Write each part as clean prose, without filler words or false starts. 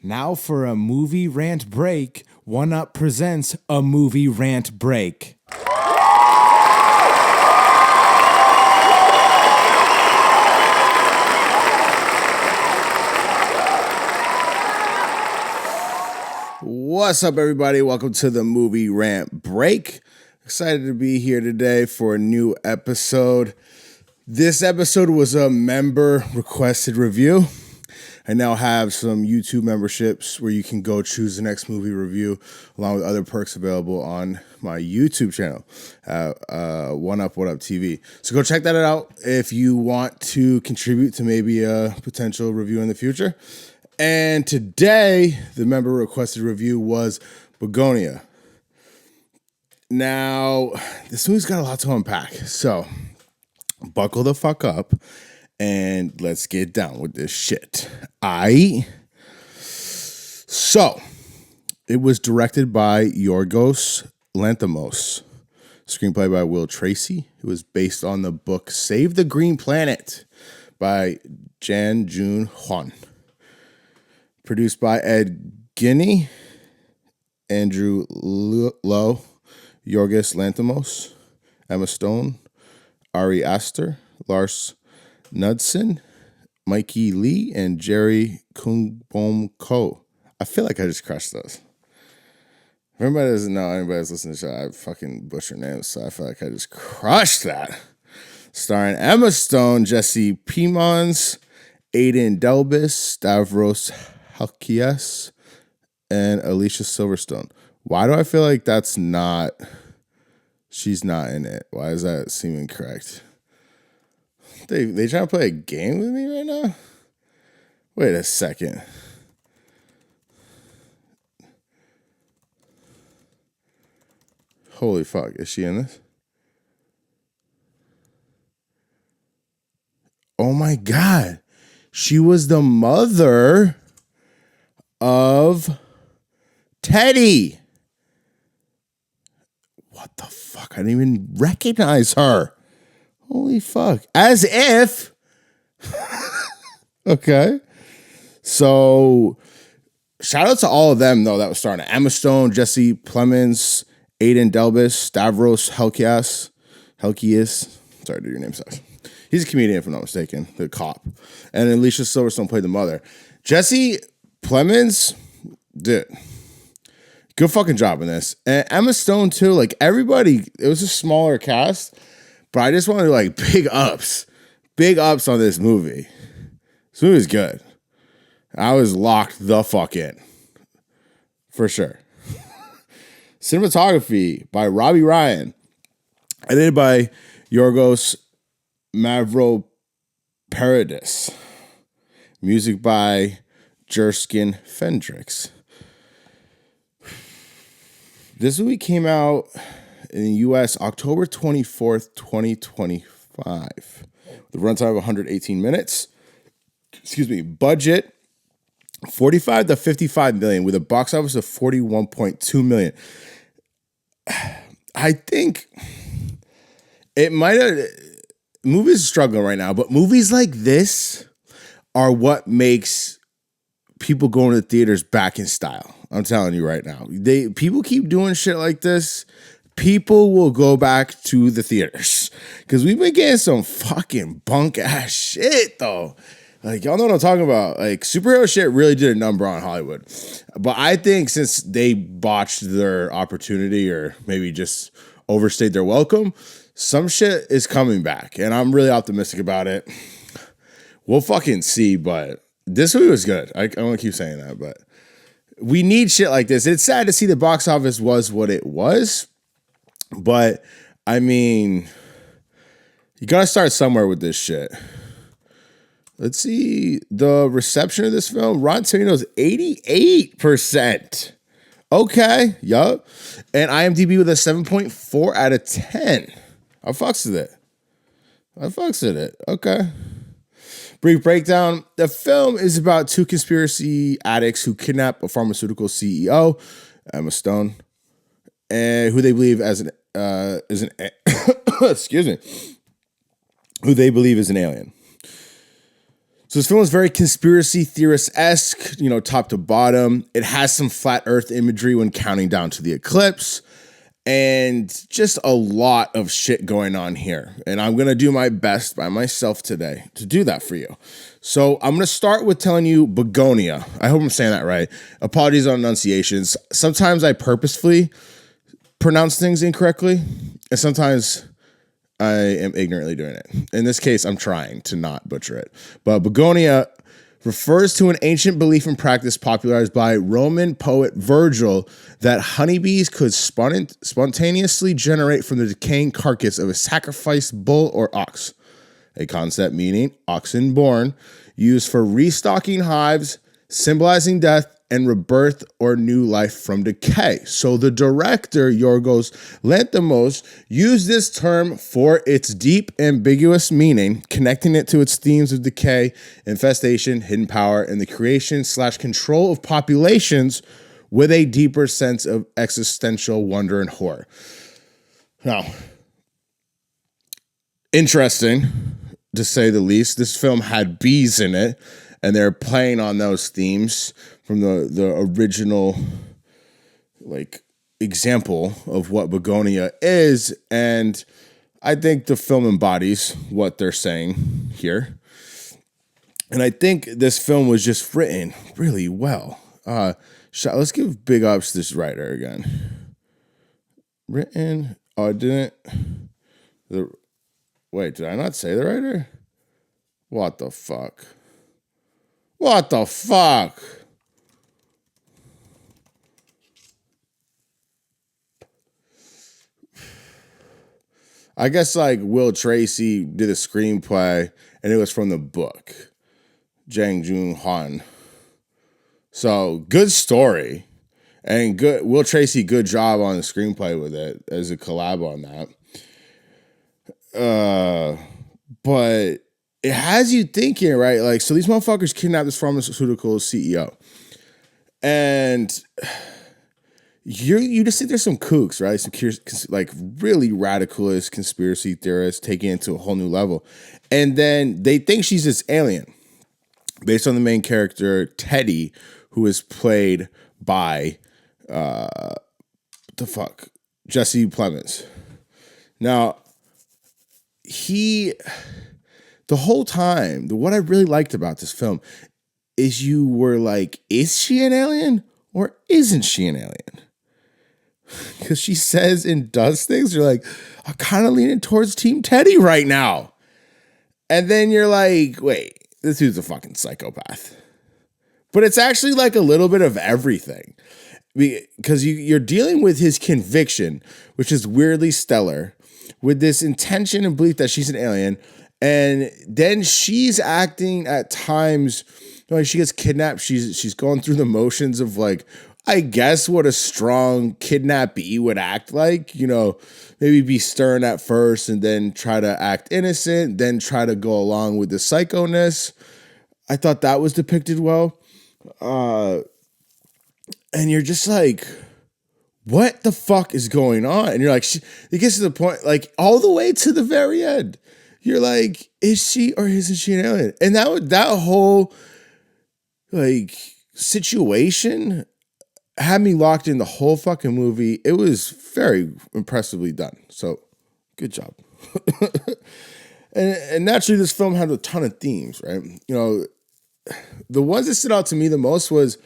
Now for a movie rant break, One Up presents a movie rant break. What's up, everybody? Welcome to the movie rant break. Excited to be here today for a new episode. This episode was a member requested review. I now have some YouTube memberships where you can go choose the next movie review along with other perks available on my YouTube channel, One Up TV. So go check that out if you want to contribute to maybe a potential review in the future. And today, the member requested review was Bugonia. Now, this movie's got a lot to unpack, so buckle the fuck up and let's get down with this shit. So, it was directed by Yorgos Lanthimos. Screenplay by Will Tracy. It was based on the book Save the Green Planet by Jan Jun Hwan. Produced by Ed Guinea, Andrew Lowe, Yorgos Lanthimos, Emma Stone, Ari Aster, Lars Knudsen, Mikey Lee, and Jerry Kungbom Ko. I feel like I just crushed those. If anybody doesn't know, anybody that's listening to the show, I fucking butcher names, so I feel like I just crushed that. Starring Emma Stone, Jesse Plemons, Aidan Delbis, Stavros Halkias, and Alicia Silverstone. Why do I feel like she's not in it? Why does that seem incorrect? They trying to play a game with me right now? Wait a second. Holy fuck, is she in this? Oh my God. She was the mother of Teddy. What the fuck? I didn't even recognize her. Holy fuck. As if. Okay. So, shout out to all of them, though, that was starting. Emma Stone, Jesse Plemons, Aidan Delbis, Stavros Halkias. Sorry, dude, your name sucks. He's a comedian, if I'm not mistaken, the cop. And Alicia Silverstone played the mother. Jesse Plemons, dude, good fucking job in this. And Emma Stone, too. Like, everybody, it was a smaller cast, but I just wanted to, like, big ups on this movie. This movie is good. I was locked the fuck in. For sure. Cinematography by Robbie Ryan. Edited by Yorgos Mavroparadis. Music by Jerskin Fendrix. This movie came out in the U.S. October 24th, 2025. The runtime of 118 minutes. Budget 45 to 55 million with a box office of 41.2 million. I think it might have... Movies are struggling right now, but movies like this are what makes people going to the theaters back in style. I'm telling you right now. People keep doing shit like this, people will go back to the theaters. Because we've been getting some fucking bunk ass shit, though. Like, y'all know what I'm talking about. Like, superhero shit really did a number on Hollywood. But I think since they botched their opportunity or maybe just overstayed their welcome, some shit is coming back. And I'm really optimistic about it. We'll fucking see, but this movie was good. I want to keep saying that, but we need shit like this. It's sad to see the box office was what it was, but I mean, you got to start somewhere with this shit. Let's see the reception of this film. Rotten Tomatoes 88%. Okay, yup. And IMDb with a 7.4 out of 10. I fucks with it. Okay. Brief breakdown. The film is about two conspiracy addicts who kidnap a pharmaceutical CEO, Emma Stone, and who they believe is an who they believe is an alien. So So this film is very conspiracy theorist-esque, top to bottom. It has some flat earth imagery when counting down to the eclipse. And just a lot of shit going on here. And I'm going to do my best by myself today to do that for you. So I'm going to start with telling you Bugonia. I hope I'm saying that right. Apologies on enunciations. Sometimes I purposefully pronounce things incorrectly. And sometimes I am ignorantly doing it. In this case, I'm trying to not butcher it. But Bugonia refers to an ancient belief and practice popularized by Roman poet Virgil that honeybees could spontaneously generate from the decaying carcass of a sacrificed bull or ox, a concept meaning oxen born, used for restocking hives, symbolizing death and rebirth or new life from decay. So the director, Yorgos Lanthimos, used this term for its deep, ambiguous meaning, connecting it to its themes of decay, infestation, hidden power, and the creation/control of populations with a deeper sense of existential wonder and horror. Now, interesting, to say the least. This film had bees in it, and they're playing on those themes from the original example of what Bugonia is. And I think the film embodies what they're saying here. And I think this film was just written really well. Let's give big ups to this writer again. Written, did I not say the writer? What the fuck? What the fuck? I guess Will Tracy did a screenplay and it was from the book. Jang Joon Han. So good story. And good Will Tracy, good job on the screenplay with it as a collab on that. But it has you thinking, right? So these motherfuckers kidnapped this pharmaceutical CEO. And you just think there's some kooks, right? Some really radicalist conspiracy theorists taking it to a whole new level. And then they think she's this alien based on the main character, Teddy, who is played by Jesse Plemons. Now, the whole time, what I really liked about this film is you were like, is she an alien or isn't she an alien? Because she says and does things, you're like, I'm kind of leaning towards Team Teddy right now. And then you're like, wait, this dude's a fucking psychopath. But it's actually a little bit of everything. Because you're dealing with his conviction, which is weirdly stellar, with this intention and belief that she's an alien. And then she's acting at times like she gets kidnapped. She's going through the motions of I guess what a strong kidnappee would act like, maybe be stern at first and then try to act innocent, then try to go along with the psychoness. I thought that was depicted well. And you're just like, what the fuck is going on? And you're like, it gets to the point, all the way to the very end. You're like, is she or isn't she an alien? And that whole situation had me locked in the whole fucking movie. It was very impressively done. So good job. and naturally, this film had a ton of themes, right? The ones that stood out to me the most was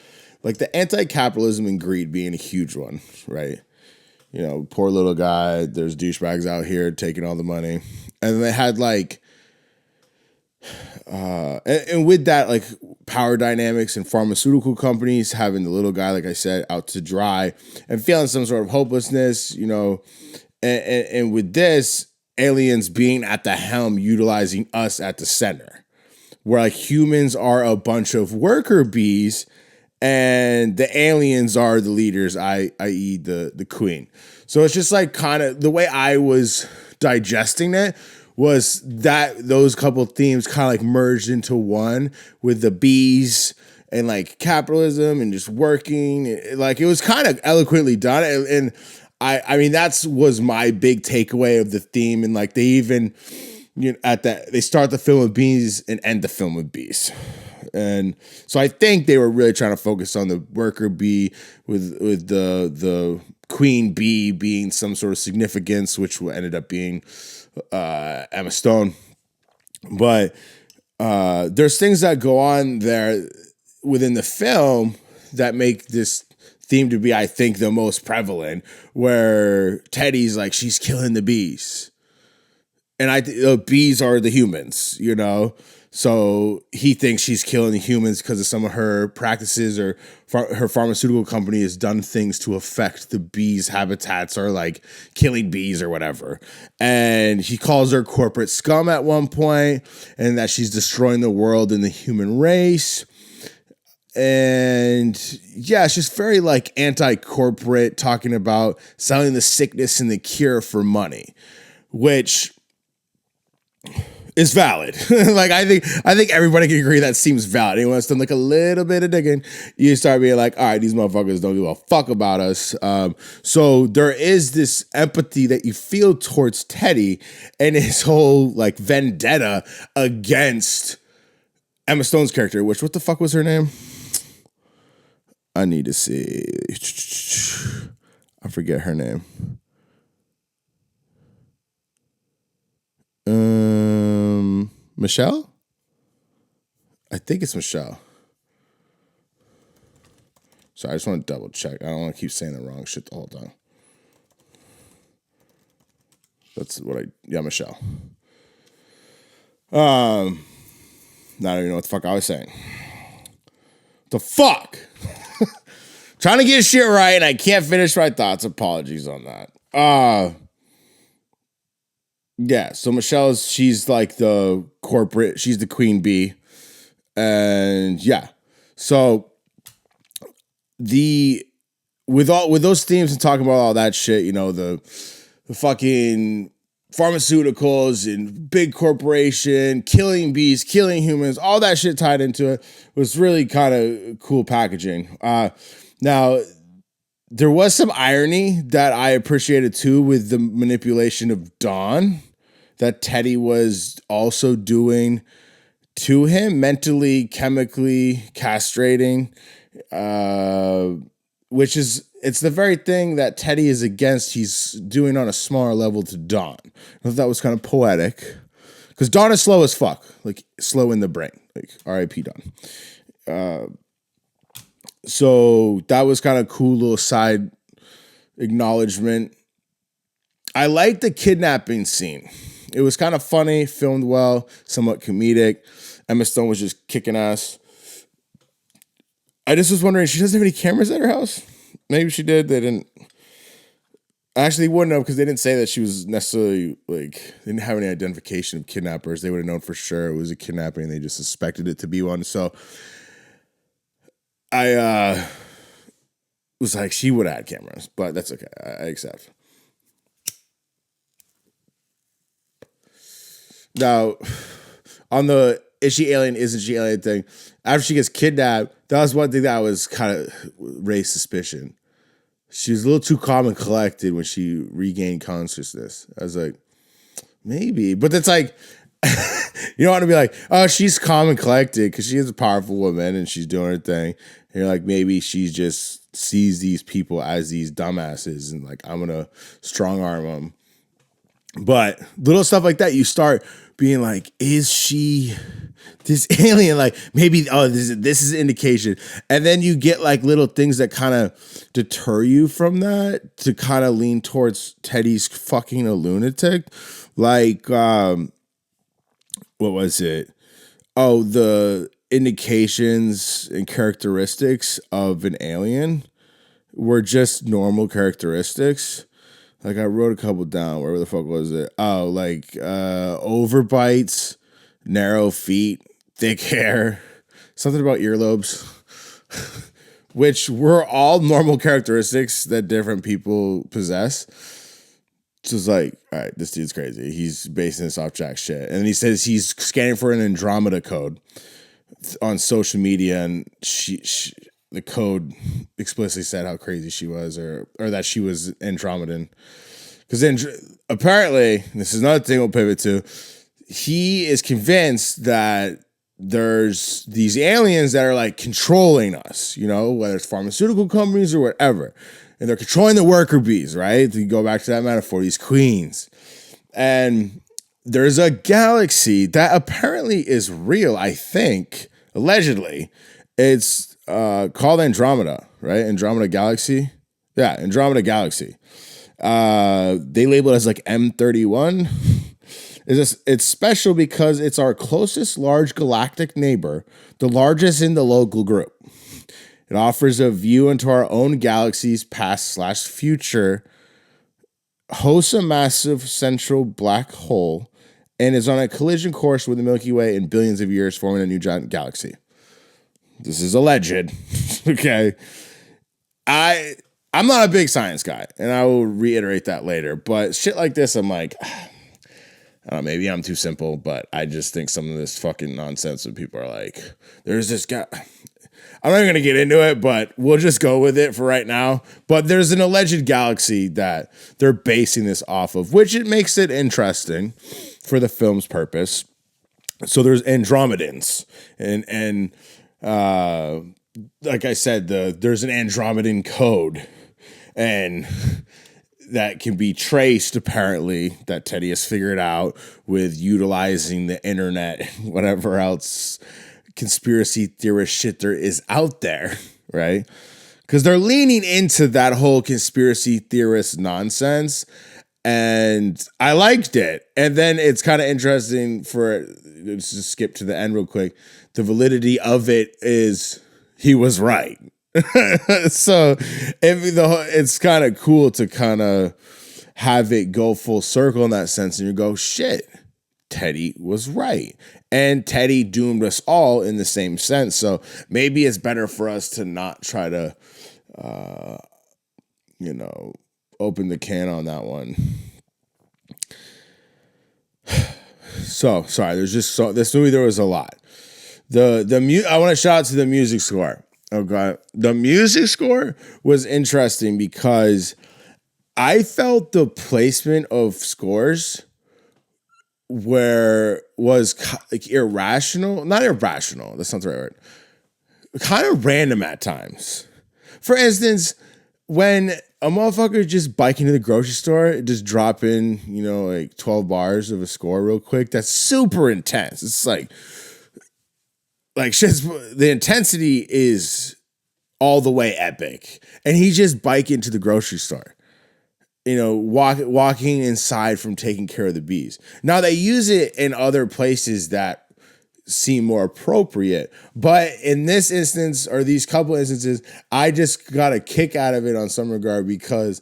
the anti-capitalism and greed being a huge one, right? Poor little guy, there's douchebags out here taking all the money. And they had and with that, power dynamics and pharmaceutical companies having the little guy, like I said, out to dry and feeling some sort of hopelessness, and with this, aliens being at the helm, utilizing us at the center, where humans are a bunch of worker bees and the aliens are the leaders, i.e. the queen. So it's just kind of the way I was digesting it was that those couple themes kind of merged into one with the bees and capitalism and just working. It was kind of eloquently done. And I mean, was my big takeaway of the theme. And they even they start the film with bees and end the film with bees. And so I think they were really trying to focus on the worker bee with the queen bee being some sort of significance, which ended up being Emma Stone. But there's things that go on there within the film that make this theme to be, I think, the most prevalent, where Teddy's like, she's killing the bees. And bees are the humans, So he thinks she's killing the humans because of some of her practices, or her pharmaceutical company has done things to affect the bees' habitats, or like killing bees or whatever. And he calls her corporate scum at one point, and that she's destroying the world and the human race. And yeah, it's just very like anti-corporate, talking about selling the sickness and the cure for money, which is valid. Like I think everybody can agree that seems valid. Anyone that's done like a little bit of digging, you start being like, all right, these motherfuckers don't give a fuck about us. So there is this empathy that you feel towards Teddy and his whole like vendetta against Emma Stone's character, which, what the fuck was her name? I need to see. I forget her name. Michelle? I think it's Michelle. So I just want to double check. I don't want to keep saying the wrong shit the whole time. That's what Michelle. Now I don't even know what the fuck I was saying. The fuck? Trying to get shit right and I can't finish my thoughts. Apologies on that. Yeah, so she's like the corporate, she's the queen bee. And yeah. So with those themes and talking about all that shit, the fucking pharmaceuticals and big corporation, killing bees, killing humans, all that shit tied into it was really kind of cool packaging. Now, there was some irony that I appreciated too with the manipulation of Dawn that Teddy was also doing to him, mentally, chemically castrating, which is, it's the very thing that Teddy is against, he's doing on a smaller level to Dawn. I thought that was kind of poetic, because Dawn is slow as fuck, like slow in the brain, like R.I.P. Dawn. So that was kind of cool little side acknowledgement. I like the kidnapping scene. It was kind of funny, filmed well, somewhat comedic. Emma Stone was just kicking ass. I just was wondering, she doesn't have any cameras at her house? Maybe she did. They didn't. Actually, wouldn't have, because they didn't say that she was necessarily, like, they didn't have any identification of kidnappers. They would have known for sure it was a kidnapping. They just suspected it to be one. So I was like, she would have had cameras, but that's okay. I accept. Now, on the is she alien, isn't she alien thing, after she gets kidnapped, that was one thing that I was kind of raised suspicion. She was a little too calm and collected when she regained consciousness. I was like, maybe. But it's like, you don't want to be like, oh, she's calm and collected because she is a powerful woman and she's doing her thing. And you're like, maybe she just sees these people as these dumbasses and like, I'm going to strong arm them. But little stuff like that, you start being like, is she this alien? Like maybe, oh, this is an indication. And then you get like little things that kind of deter you from that to kind of lean towards Teddy's fucking a lunatic. Like, what was it? Oh, the indications and characteristics of an alien were just normal characteristics. Like I wrote a couple down. Where the fuck was it? Oh, like overbites, narrow feet, thick hair, something about earlobes, which were all normal characteristics that different people possess. So it's like, all right, this dude's crazy. He's basing this off jack shit. And then he says he's scanning for an Andromeda code on social media, and the code explicitly said how crazy she was, or that she was Andromedan. Because then apparently, this is another thing we'll pivot to, he is convinced that there's these aliens that are like controlling us, you know, whether it's pharmaceutical companies or whatever. And they're controlling the worker bees, right? To go back to that metaphor, these queens. And there's a galaxy that apparently is real, I think, allegedly. It's called Andromeda, right? Andromeda Galaxy. Yeah, Andromeda Galaxy. They label it as like M31. It's special because it's our closest large galactic neighbor, the largest in the local group. It offers a view into our own galaxy's past/future, hosts a massive central black hole, and is on a collision course with the Milky Way in billions of years, forming a new giant galaxy. This is alleged. Okay. I'm not a big science guy, and I will reiterate that later. But shit like this, I'm like, I don't know, maybe I'm too simple, but I just think some of this fucking nonsense when people are like, there's this guy. I'm not even going to get into it, but we'll just go with it for right now. But there's an alleged galaxy that they're basing this off of, which it makes it interesting for the film's purpose. So there's Andromedans, and like I said, there's an Andromedan code, and that can be traced, apparently, that Teddy has figured out with utilizing the internet, whatever else conspiracy theorist shit there is out there, right? Because they're leaning into that whole conspiracy theorist nonsense, and I liked it. And then it's kind of interesting let's just skip to the end real quick. The validity of it is he was right. So it's kind of cool to kind of have it go full circle in that sense, and you go, shit, Teddy was right. And Teddy doomed us all in the same sense. So maybe it's better for us to not try to, open the can on that one. So sorry, this movie, there was a lot. I want to shout out to the music score. Oh God, the music score was interesting because I felt the placement of scores was like irrational, not irrational. That sounds right word. Kind of random at times. For instance, when a motherfucker just biking to the grocery store, just drop in, like 12 bars of a score real quick. That's super intense. It's like shit's, the intensity is all the way epic. And he just bike into the grocery store, walking inside from taking care of the bees. Now they use it in other places that seem more appropriate, but in this instance, or these couple instances, I just got a kick out of it on some regard because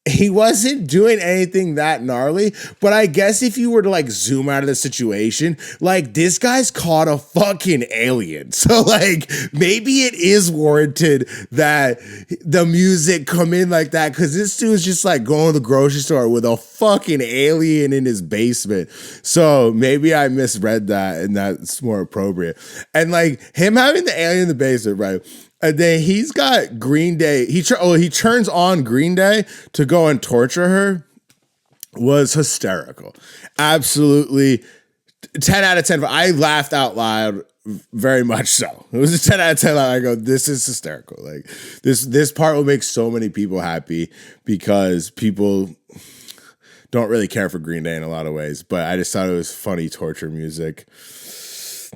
he wasn't doing anything that gnarly. But I guess if you were to like zoom out of the situation, like this guy's caught a fucking alien. So like maybe it is warranted that the music come in like that, because this dude's just like going to the grocery store with a fucking alien in his basement. So maybe I misread that, and that's more appropriate. And like him having the alien in the basement, right? And then he's got Green Day. He turns on Green Day to go and torture her. Was hysterical. Absolutely 10 out of 10. I laughed out loud, very much so. It was a 10 out of 10. I go, this is hysterical. Like this part will make so many people happy because people don't really care for Green Day in a lot of ways. But I just thought it was funny torture music.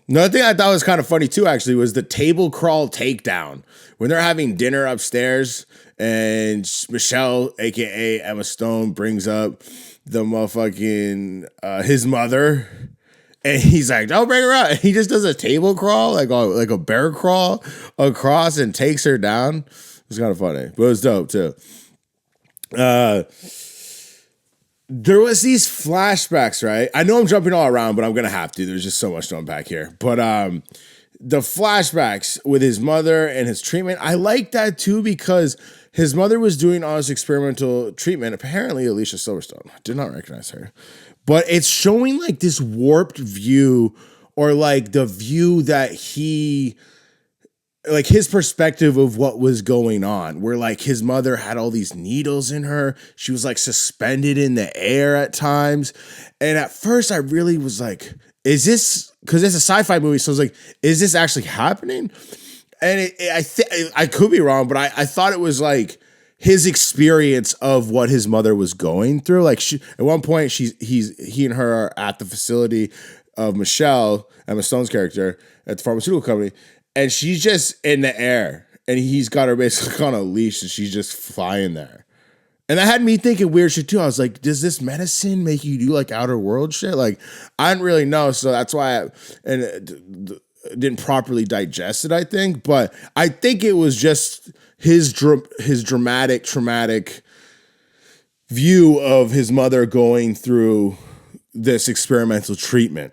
Another thing I thought was kind of funny too, actually, was the table crawl takedown when they're having dinner upstairs, and Michelle, aka Emma Stone, brings up the motherfucking his mother, and he's like, "Don't bring her out." And he just does a table crawl, like a bear crawl across, and takes her down. It was kind of funny, but it was dope too. There was these flashbacks, right? I know I'm jumping all around, but I'm going to have to. There's just so much to unpack here. But the flashbacks with his mother and his treatment, I like that too, because his mother was doing all this experimental treatment. Apparently, Alicia Silverstone. I did not recognize her. But it's showing like this warped view, or like the view that he like his perspective of what was going on, where like his mother had all these needles in her. She was like suspended in the air at times. And at first I really was like, is this, because it's a sci-fi movie. So I was like, is this actually happening? And I could be wrong, but I thought it was like his experience of what his mother was going through. Like at one point he and her are at the facility of Michelle, Emma Stone's character, at the pharmaceutical company. And she's just in the air, and he's got her basically on a leash, and she's just flying there. And that had me thinking weird shit too. I was like, does this medicine make you do like outer world shit? Like, I didn't really know. So that's why didn't properly digest it, I think. But I think it was just his dramatic, traumatic view of his mother going through this experimental treatment.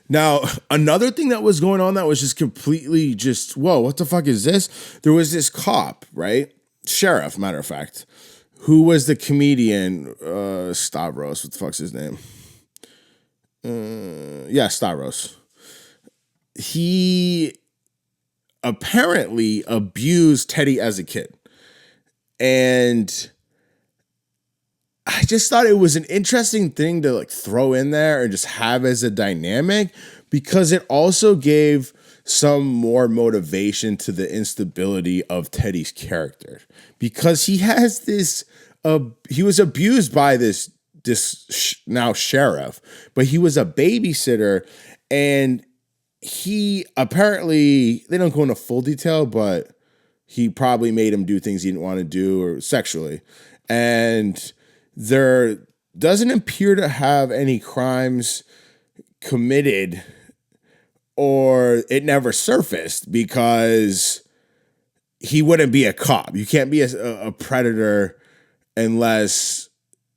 Now, another thing that was going on that was just completely just, whoa, what the fuck is this? There was this cop, right? Sheriff, matter of fact, who was the comedian, Stavros, what the fuck's his name? Stavros. He apparently abused Teddy as a kid. And I just thought it was an interesting thing to like throw in there and just have as a dynamic, because it also gave some more motivation to the instability of Teddy's character, because he has this, he was abused by this now sheriff, but he was a babysitter, and he apparently, they don't go into full detail, but he probably made him do things he didn't want to do, or sexually. And there doesn't appear to have any crimes committed, or it never surfaced, because he wouldn't be a cop. You can't be a predator unless,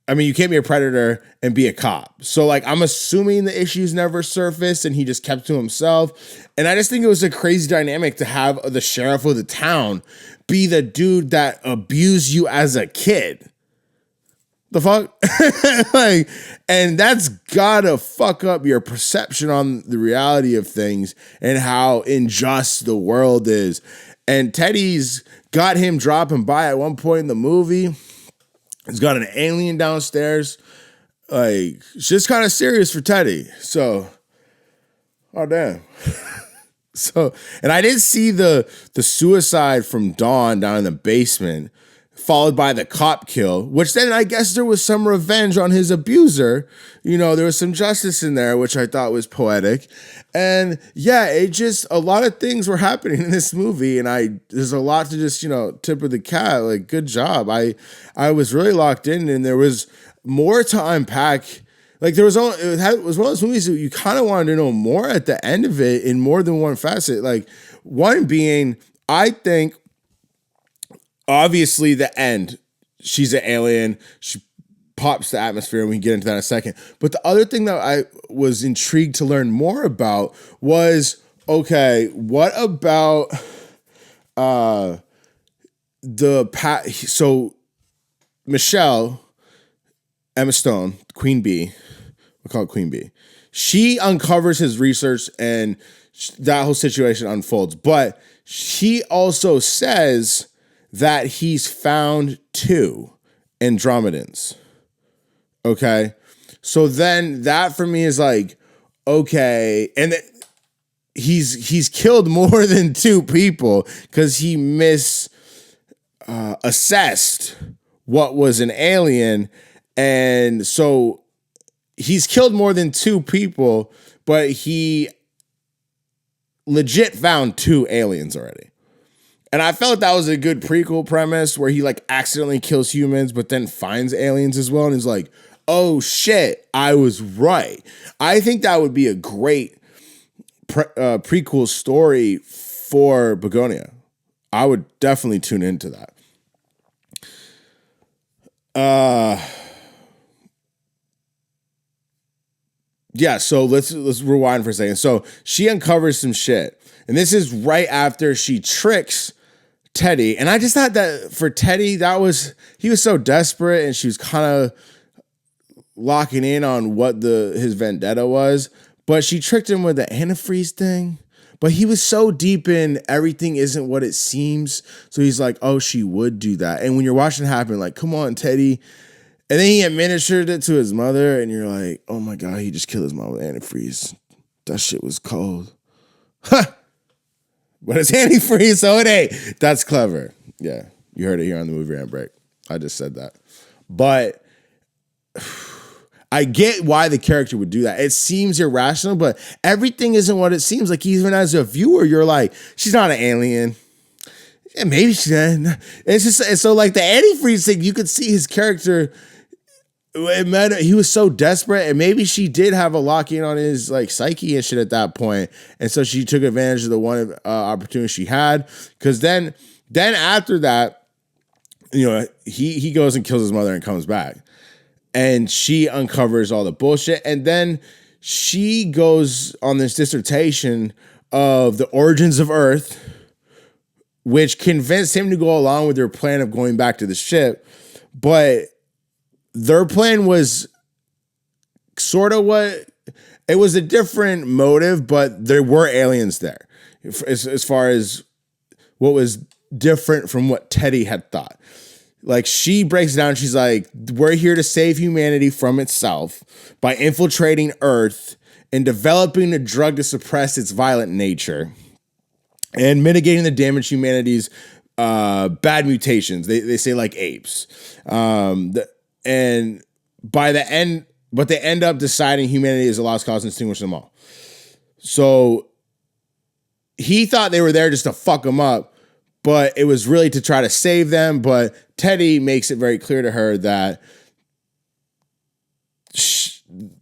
I mean, you can't be a predator and be a cop. So like, I'm assuming the issues never surfaced and he just kept to himself. And I just think it was a crazy dynamic to have the sheriff of the town be the dude that abused you as a kid. The fuck? Like, and that's gotta fuck up your perception on the reality of things and how unjust the world is. And Teddy's got him dropping by at one point in the movie. He's got an alien downstairs. Like, it's just kind of serious for Teddy. So, oh damn. So, and I did see the suicide from Dawn down in the basement, followed by the cop kill, which then I guess there was some revenge on his abuser. You know, there was some justice in there, which I thought was poetic. And yeah, it just, a lot of things were happening in this movie, and there's a lot to just, tip of the cap. Like, good job. I was really locked in, and there was more to unpack. Like, it was one of those movies that you kind of wanted to know more at the end of it in more than one facet. Like, one being, I think, obviously the end, she's an alien, she pops the atmosphere, and we can get into that in a second. But the other thing that I was intrigued to learn more about was, okay, what about so Michelle, Emma Stone, Queen Bee, we'll call it Queen Bee. She uncovers his research and that whole situation unfolds. But she also says that he's found 2 Andromedans. Okay. So then that for me is like, okay. And he's killed more than 2 people because he assessed what was an alien. And so he's killed more than 2 people, but he legit found 2 aliens already. And I felt that was a good prequel premise where he like accidentally kills humans, but then finds aliens as well. And is like, oh shit, I was right. I think that would be a great prequel story for Bugonia. I would definitely tune into that. Yeah, so let's rewind for a second. So she uncovers some shit. And this is right after she tricks Teddy. And I just thought that for Teddy, he was so desperate, and she was kind of locking in on what his vendetta was. But she tricked him with the antifreeze thing. But he was so deep in everything isn't what it seems. So he's like, oh, she would do that. And when you're watching it happen, like, come on, Teddy. And then he administered it to his mother, and you're like, oh my God, he just killed his mom with antifreeze. That shit was cold. Huh. But it's antifreeze, so it ain't. That's clever. Yeah, you heard it here on the Movie Rant Break. I just said that. But I get why the character would do that. It seems irrational, but everything isn't what it seems. Like, even as a viewer, you're like, she's not an alien. Yeah, maybe she did. It's just, so like the antifreeze thing, you could see his character. It meant he was so desperate, and maybe she did have a lock in on his like psyche and shit at that point, and so she took advantage of the one opportunity she had. Because then after that, you know, he goes and kills his mother and comes back, and she uncovers all the bullshit, and then she goes on this dissertation of the origins of Earth, which convinced him to go along with their plan of going back to the ship, but their plan was sort of it was a different motive, but there were aliens there as far as what was different from what Teddy had thought. Like, she breaks it down. She's like, we're here to save humanity from itself by infiltrating Earth and developing a drug to suppress its violent nature and mitigating the damage humanity's bad mutations. They say like apes. And by the end, but they end up deciding humanity is a lost cause and extinguish them all. So he thought they were there just to fuck him up, but it was really to try to save them. But Teddy makes it very clear to her that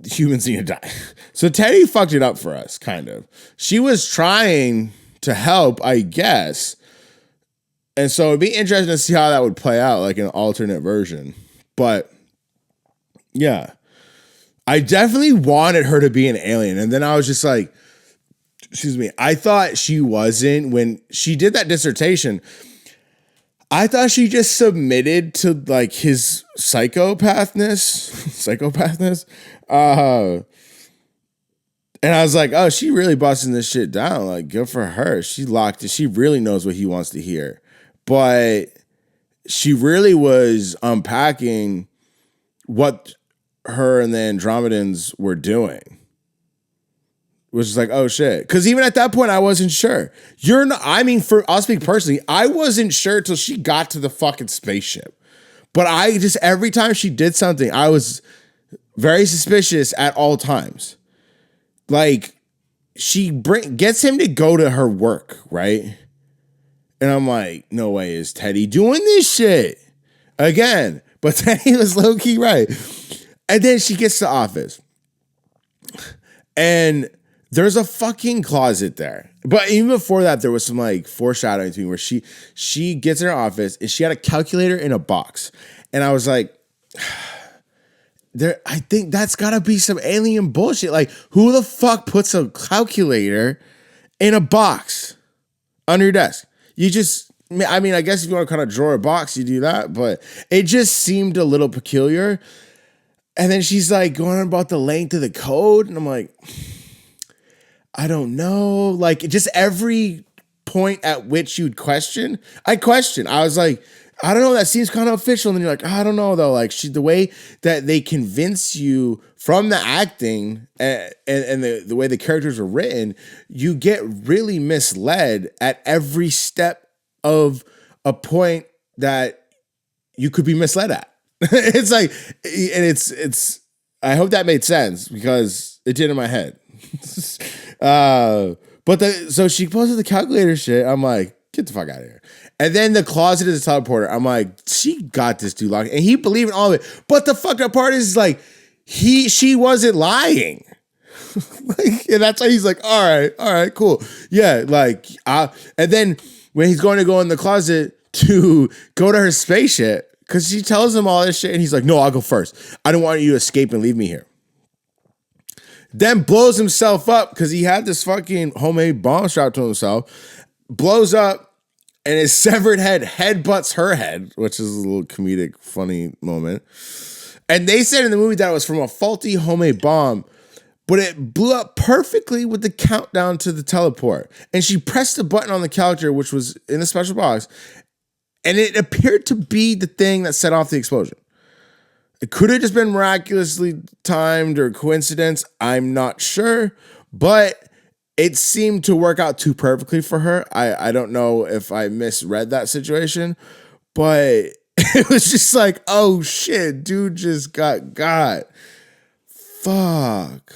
humans need to die. So Teddy fucked it up for us, kind of. She was trying to help, I guess. And so it'd be interesting to see how that would play out, like an alternate version. But yeah, I definitely wanted her to be an alien. And then I was just like, excuse me, I thought she wasn't. When she did that dissertation, I thought she just submitted to like his psychopathness. And I was like, oh, she really busting this shit down. Like, good for her. She locked it. She really knows what he wants to hear. But she really was unpacking what her and the Andromedans were doing. Which is like, oh shit. Because even at that point, I wasn't sure. I'll speak personally, I wasn't sure till she got to the fucking spaceship. But every time she did something, I was very suspicious at all times. Like, she gets him to go to her work, right? And I'm like, no way is Teddy doing this shit again. But Teddy was low-key right. And then she gets to the office. And there's a fucking closet there. But even before that, there was some like foreshadowing to me where she gets in her office and she had a calculator in a box. And I was like, I think that's gotta be some alien bullshit. Like, who the fuck puts a calculator in a box under your desk? I guess if you want to kind of draw a box, you do that, but it just seemed a little peculiar. And then she's like going on about the length of the code, and I'm like, I don't know. Like, just every point at which you'd question, I questioned. I was like, I don't know, that seems kind of official. And then you're like, I don't know though. Like, the way that they convince you from the acting and the way the characters are written, you get really misled at every step of a point that you could be misled at. It's like, and it's, I hope that made sense because it did in my head. So she posted the calculator shit. I'm like, get the fuck out of here. And then the closet is a teleporter. I'm like, she got this dude locked. And he believed in all of it. But the fucked up part is like, she wasn't lying. Like, and that's why he's like, all right, cool. Yeah, like, and then when he's going to go in the closet to go to her spaceship, because she tells him all this shit, and he's like, no, I'll go first. I don't want you to escape and leave me here. Then blows himself up because he had this fucking homemade bomb strapped to himself. Blows up, and his severed head headbutts her head, which is a little comedic, funny moment. And they said in the movie that it was from a faulty homemade bomb, but it blew up perfectly with the countdown to the teleport. And she pressed the button on the calculator, which was in the special box, and it appeared to be the thing that set off the explosion. It could have just been miraculously timed or coincidence. I'm not sure, but it seemed to work out too perfectly for her. I don't know if I misread that situation, but it was just like, oh shit, dude just got. Fuck.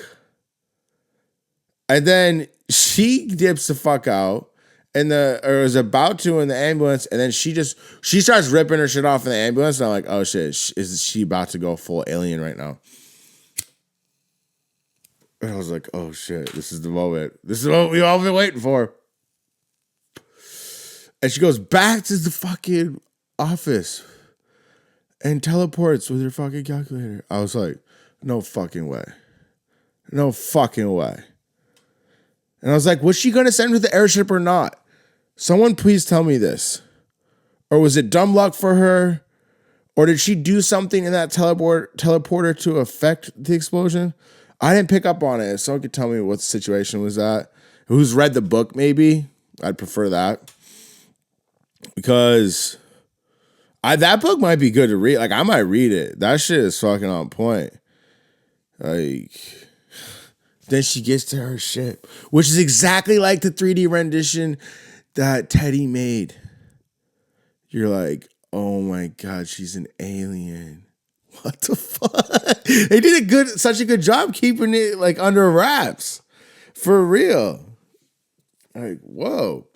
And then she dips the fuck out or is about to in the ambulance, and then she starts ripping her shit off in the ambulance, and I'm like, oh shit, is she about to go full alien right now? And I was like, oh shit, this is the moment. This is what we all been waiting for. And she goes back to the fucking office and teleports with her fucking calculator. I was like, no fucking way. No fucking way. And I was like, was she going to send her the airship or not? Someone please tell me this. Or was it dumb luck for her? Or did she do something in that teleporter to affect the explosion? I didn't pick up on it. Someone could tell me what the situation was at. Who's read the book, maybe? I'd prefer that. Because that book might be good to read. Like, I might read it. That shit is fucking on point. Like, then she gets to her ship, which is exactly like the 3D rendition that Teddy made. You're like, oh my God, she's an alien. What the fuck? They did such a good job keeping it like under wraps. For real. Like, whoa.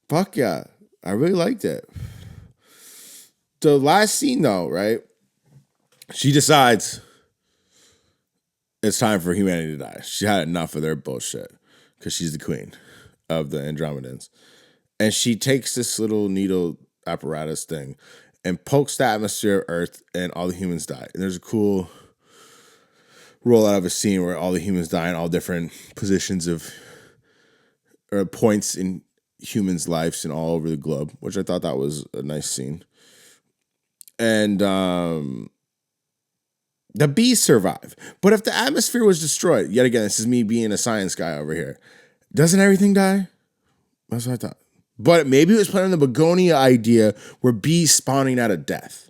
Fuck yeah. I really liked it. The last scene though, right? She decides it's time for humanity to die. She had enough of their bullshit because she's the queen of the Andromedans. And she takes this little needle apparatus thing and pokes the atmosphere of Earth, and all the humans die. And there's a cool rollout of a scene where all the humans die in all different positions or points in humans' lives and all over the globe, which I thought that was a nice scene. And the bees survive. But if the atmosphere was destroyed, yet again, this is me being a science guy over here, doesn't everything die? That's what I thought. But maybe it was playing on the Bugonia idea where bees spawning out of death.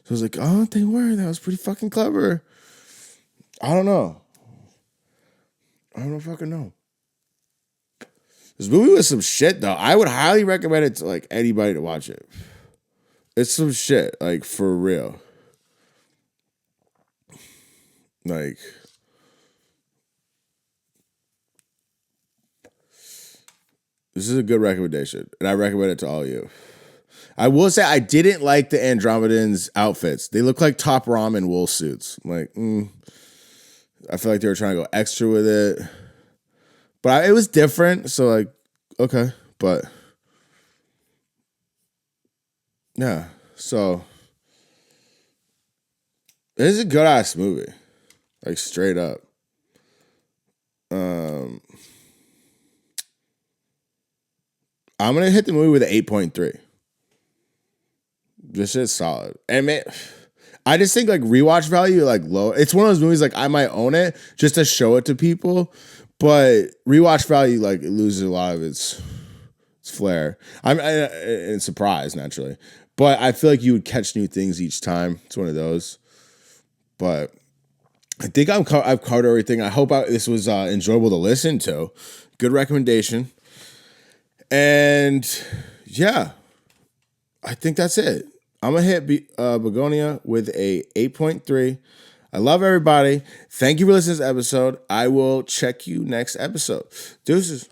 So I was like, oh, they were. That was pretty fucking clever. I don't know. I don't fucking know. This movie was some shit, though. I would highly recommend it to like anybody to watch it. It's some shit, like for real. Like, this is a good recommendation, and I recommend it to all of you. I will say I didn't like the Andromedans' outfits. They look like Top Ramen wool suits. I'm like, I feel like they were trying to go extra with it. But it was different, so like, okay. But, yeah. So, it is a good-ass movie. Like, straight up. I'm going to hit the movie with an 8.3. This shit's solid. And man, I just think like rewatch value, like low. It's one of those movies like I might own it just to show it to people. But rewatch value, like it loses a lot of its flair. I'm surprised, naturally. But I feel like you would catch new things each time. It's one of those. But I think I've covered everything. I hope this was enjoyable to listen to. Good recommendation. And yeah, I think that's it. I'm going to hit Bugonia with a 8.3. I love everybody. Thank you for listening to this episode. I will check you next episode. Deuces.